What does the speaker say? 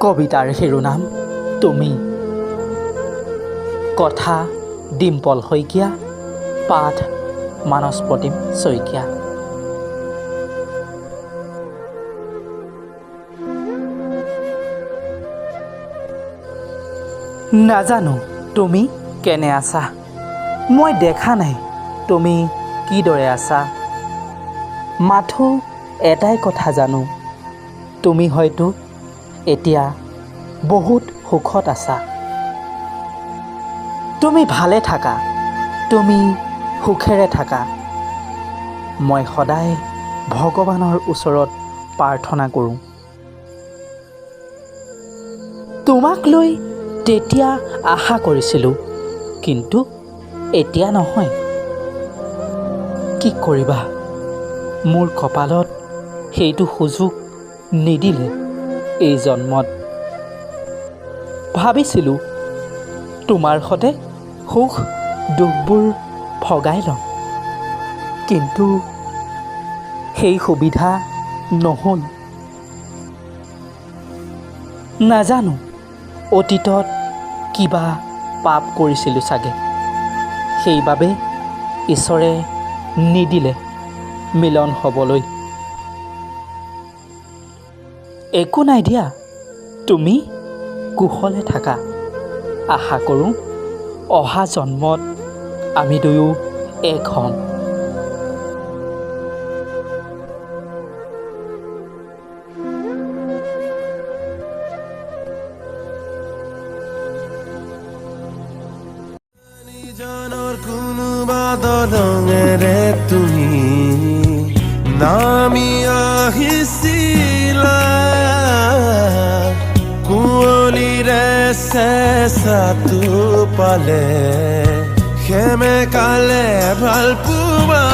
কবিতাৰ শিৰোনাম তুমি। কথা ডিম্পল শইকীয়া, পাঠ মানস প্ৰতিম শইকীয়া। নাজানো তুমি কেনে আছা, মই দেখা নাই তুমি কিদৰে আছা। মাথো এটাই কথা জানো, তুমি হয়তো এতিয়া বহুত সুখত আছা। তুমি ভালে থাকা, তুমি সুখেৰে থাকা। মই সদায় ভগৱানৰ ওচৰত প্ৰাৰ্থনা কৰোঁ। তোমাক লৈ তেতিয়া আশা কৰিছিলোঁ, কিন্তু এতিয়া নহয়। কি কৰিবা, মোৰ কপালত সেইটো সুযোগ নিদিলে এই জন্মত। ভাবিছিলোঁ তোমাৰ সতে সুখ দুখবোৰ ভগাই ল'ম, কিন্তু সেই সুবিধা নহ'ল। নাজানো অতীতত কিবা পাপ কৰিছিলোঁ চাগে, সেইবাবে ঈশ্বৰে নিদিলে মিলন হ'বলৈ। একো নাই দিয়া, তুমি কুশলে থাকা। আশা কৰোঁ অহা জন্মত আমি দুয়ো এক হ'ম। জানৰ কোনোবা দলঙেৰে তুমি নামি আহিছিলা, কুঁৱলীৰে চেঁচাটো পালে সেমেকালে ভাল পোৱা।